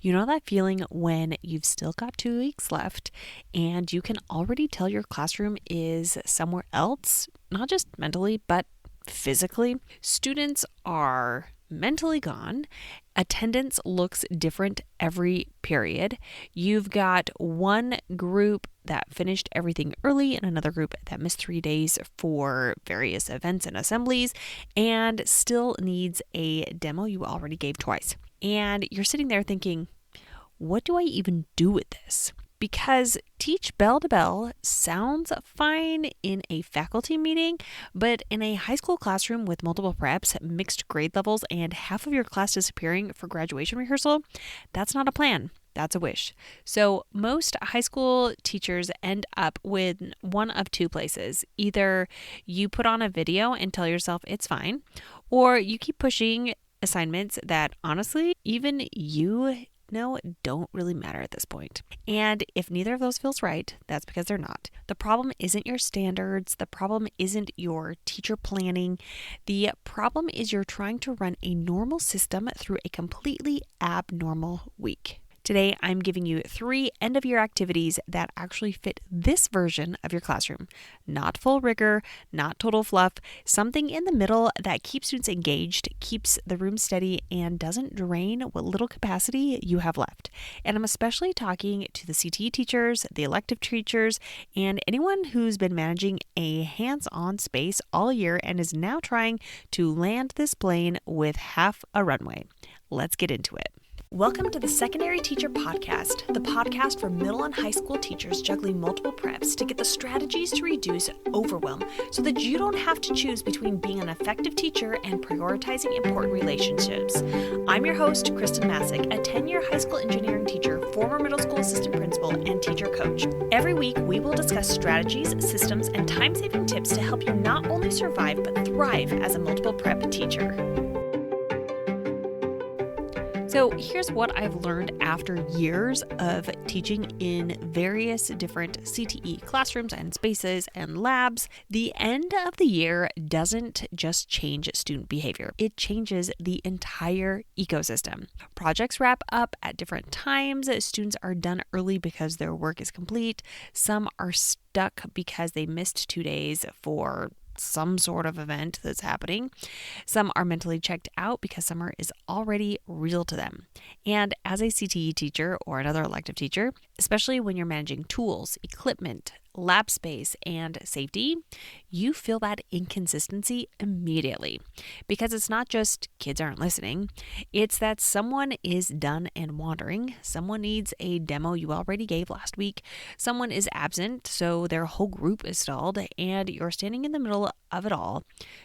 You know that feeling when you've still got 2 weeks left and you can already tell your classroom is somewhere else, not just mentally, but physically? Students are mentally gone. Attendance looks different every period. You've got one group that finished everything early and another group that missed 3 days for various events and assemblies and still needs a demo you already gave twice. And you're sitting there thinking, what do I even do with this? Because teach bell to bell sounds fine in a faculty meeting, but in a high school classroom with multiple preps, mixed grade levels, and half of your class disappearing for graduation rehearsal, that's not a plan. That's a wish. So most high school teachers end up with one of two places. Either you put on a video and tell yourself it's fine, or you keep pushing assignments that honestly, even you know don't really matter at this point. And if neither of those feels right, that's because they're not. The problem isn't your standards. The problem isn't your teacher planning. The problem is you're trying to run a normal system through a completely abnormal week. Today, I'm giving you 3 end-of-year activities that actually fit this version of your classroom. Not full rigor, not total fluff, something in the middle that keeps students engaged, keeps the room steady, and doesn't drain what little capacity you have left. And I'm especially talking to the CTE teachers, the elective teachers, and anyone who's been managing a hands-on space all year and is now trying to land this plane with half a runway. Let's get into it. Welcome to the Secondary Teacher Podcast, the podcast for middle and high school teachers juggling multiple preps to get the strategies to reduce overwhelm so that you don't have to choose between being an effective teacher and prioritizing important relationships. I'm your host, Khristen Massic, a 10-year high school engineering teacher, former middle school assistant principal, and teacher coach. Every week, we will discuss strategies, systems, and time-saving tips to help you not only survive but thrive as a multiple prep teacher. So here's what I've learned after years of teaching in various different CTE classrooms and spaces and labs. The end of the year doesn't just change student behavior. It changes the entire ecosystem. Projects wrap up at different times. Students are done early because their work is complete. Some are stuck because they missed 2 days for some sort of event that's happening. Some are mentally checked out because summer is already real to them. And as a CTE teacher or another elective teacher, especially when you're managing tools, equipment, lab space, and safety, you feel that inconsistency immediately because it's not just kids aren't listening. It's that someone is done and wandering. Someone needs a demo you already gave last week. Someone is absent, so their whole group is stalled, and you're standing in the middle of it all,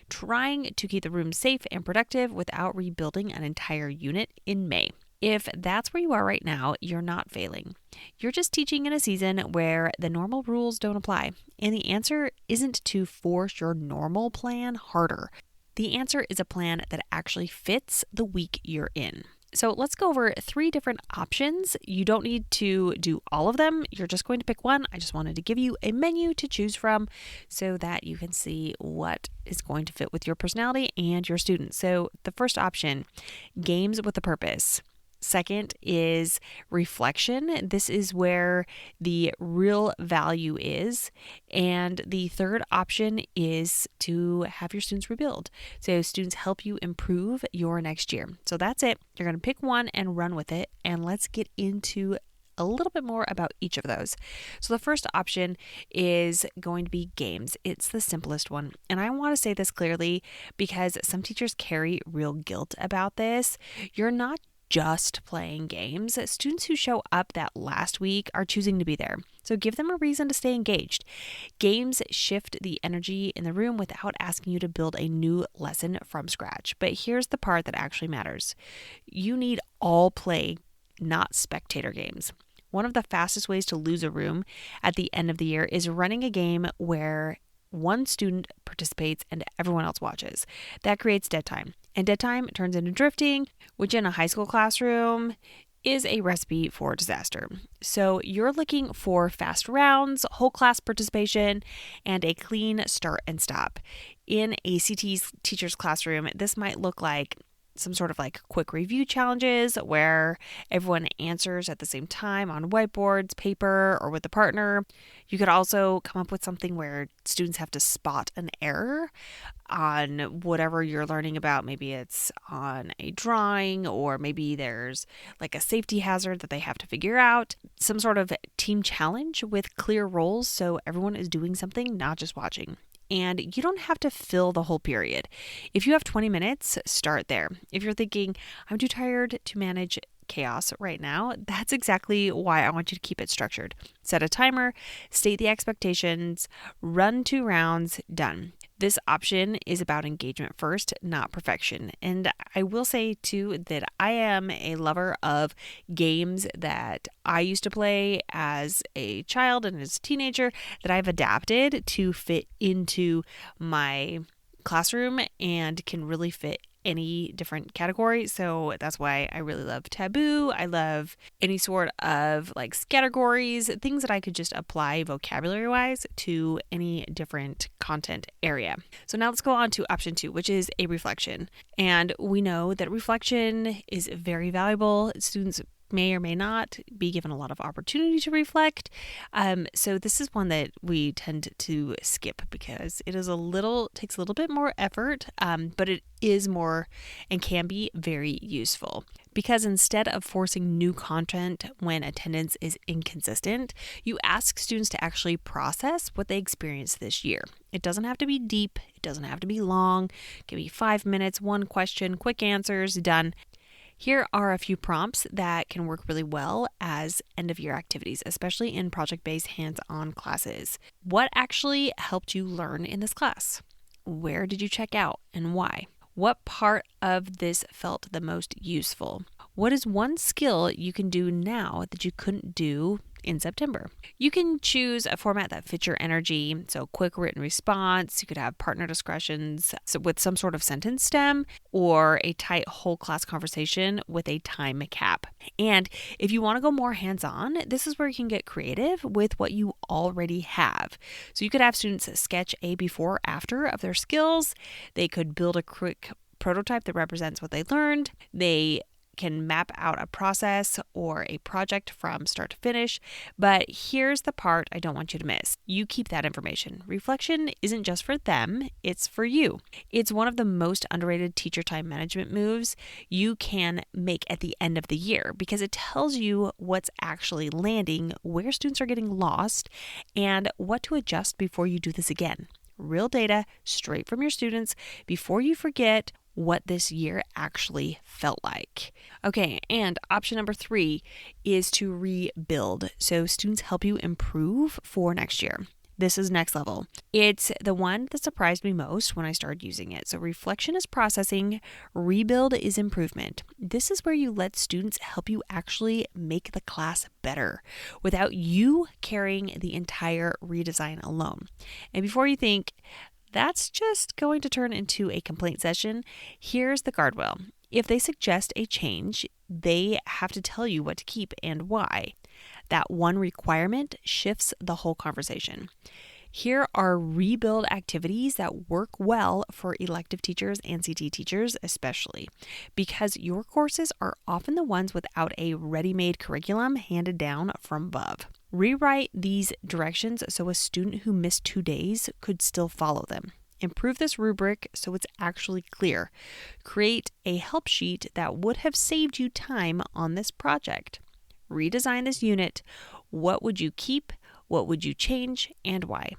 trying to keep the room safe and productive without rebuilding an entire unit in May. If that's where you are right now, you're not failing. You're just teaching in a season where the normal rules don't apply. And the answer isn't to force your normal plan harder. The answer is a plan that actually fits the week you're in. So let's go over 3 different options. You don't need to do all of them. You're just going to pick one. I just wanted to give you a menu to choose from so that you can see what is going to fit with your personality and your students. So the first option, games with a purpose. Second is reflection. This is where the real value is. And the third option is to have your students rebuild. So students help you improve your next year. So that's it. You're going to pick one and run with it. And let's get into a little bit more about each of those. So the first option is going to be games. It's the simplest one. And I want to say this clearly because some teachers carry real guilt about this. You're not just playing games. Students who show up that last week are choosing to be there. So give them a reason to stay engaged. Games shift the energy in the room without asking you to build a new lesson from scratch. But here's the part that actually matters. You need all play, not spectator games. One of the fastest ways to lose a room at the end of the year is running a game where one student participates and everyone else watches. That creates dead time. And dead time turns into drifting, which in a high school classroom is a recipe for disaster. So you're looking for fast rounds, whole class participation, and a clean start and stop. In a CTE teacher's classroom, this might look like some sort of like quick review challenges where everyone answers at the same time on whiteboards, paper, or with a partner. You could also come up with something where students have to spot an error on whatever you're learning about. Maybe it's on a drawing, or maybe there's like a safety hazard that they have to figure out. Some sort of team challenge with clear roles so everyone is doing something, not just watching. And you don't have to fill the whole period. If you have 20 minutes, start there. If you're thinking, I'm too tired to manage chaos right now, that's exactly why I want you to keep it structured. Set a timer, state the expectations, run 2 rounds, done. This option is about engagement first, not perfection. And I will say too that I am a lover of games that I used to play as a child and as a teenager that I've adapted to fit into my classroom and can really fit any different category. So that's why I really love Taboo. I love any sort of like categories, things that I could just apply vocabulary wise to any different content area. So now let's go on to option 2, which is a reflection. And we know that reflection is very valuable. Students may or may not be given a lot of opportunity to reflect. So this is one that we tend to skip because it is takes a little bit more effort, but it is more and can be very useful. Because instead of forcing new content when attendance is inconsistent, you ask students to actually process what they experienced this year. It doesn't have to be deep. It doesn't have to be long. It can be 5 minutes, one question, quick answers, done. Here are a few prompts that can work really well as end-of-year activities, especially in project-based hands-on classes. What actually helped you learn in this class? Where did you check out and why? What part of this felt the most useful? What is one skill you can do now that you couldn't do in September? You can choose a format that fits your energy. So quick written response, you could have partner discussions with some sort of sentence stem, or a tight whole class conversation with a time cap. And if you want to go more hands-on, this is where you can get creative with what you already have. So you could have students sketch a before after of their skills. They could build a quick prototype that represents what they learned. They can map out a process or a project from start to finish. But here's the part I don't want you to miss. You keep that information. Reflection isn't just for them, it's for you. It's one of the most underrated teacher time management moves you can make at the end of the year because it tells you what's actually landing, where students are getting lost, and what to adjust before you do this again. Real data straight from your students before you forget what this year actually felt like. Okay, and option number 3 is to rebuild. So students help you improve for next year. This is next level. It's the one that surprised me most when I started using it. So reflection is processing, rebuild is improvement. This is where you let students help you actually make the class better without you carrying the entire redesign alone. And before you think, that's just going to turn into a complaint session, here's the guardrail. If they suggest a change, they have to tell you what to keep and why. That one requirement shifts the whole conversation. Here are rebuild activities that work well for elective teachers and CTE teachers especially, because your courses are often the ones without a ready-made curriculum handed down from above. Rewrite these directions so a student who missed 2 days could still follow them. Improve this rubric so it's actually clear. Create a help sheet that would have saved you time on this project. Redesign this unit. What would you keep? What would you change? And why?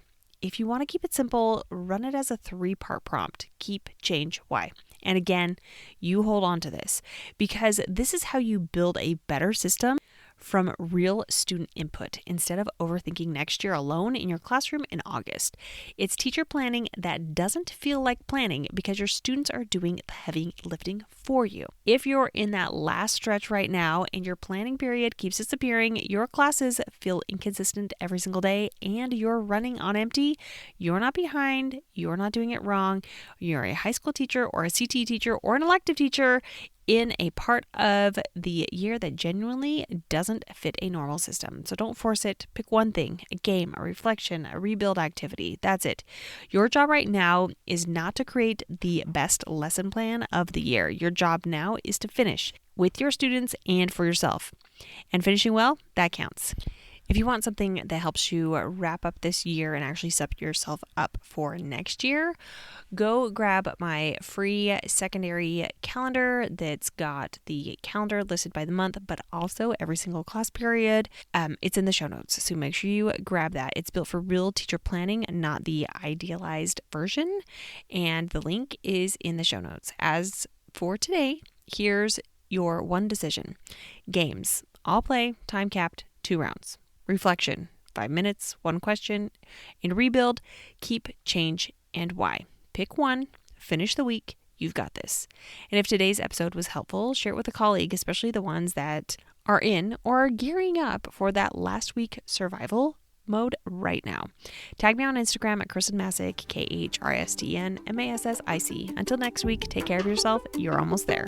If you want to keep it simple, run it as a 3-part prompt. Keep, change, why. And again, you hold on to this because this is how you build a better system from real student input instead of overthinking next year alone in your classroom in August. It's teacher planning that doesn't feel like planning because your students are doing the heavy lifting for you. If you're in that last stretch right now and your planning period keeps disappearing, your classes feel inconsistent every single day, and you're running on empty, you're not behind, you're not doing it wrong. You're a high school teacher or a CTE teacher or an elective teacher in a part of the year that genuinely doesn't fit a normal system. So don't force it. Pick one thing, a game, a reflection, a rebuild activity. That's it. Your job right now is not to create the best lesson plan of the year. Your job now is to finish with your students and for yourself. And finishing well, that counts. If you want something that helps you wrap up this year and actually set yourself up for next year, go grab my free secondary calendar that's got the calendar listed by the month, but also every single class period. It's in the show notes, so make sure you grab that. It's built for real teacher planning, not the idealized version, and the link is in the show notes. As for today, here's your one decision. Games, all play, time capped, 2 rounds. Reflection, 5 minutes, 1 question. In rebuild, keep, change, and why. Pick one, finish the week, you've got this. And if today's episode was helpful, share it with a colleague, especially the ones that are in or are gearing up for that last week survival mode right now. Tag me on Instagram at Khristen Massic, Khrsten Massic. Until next week, take care of yourself. You're almost there.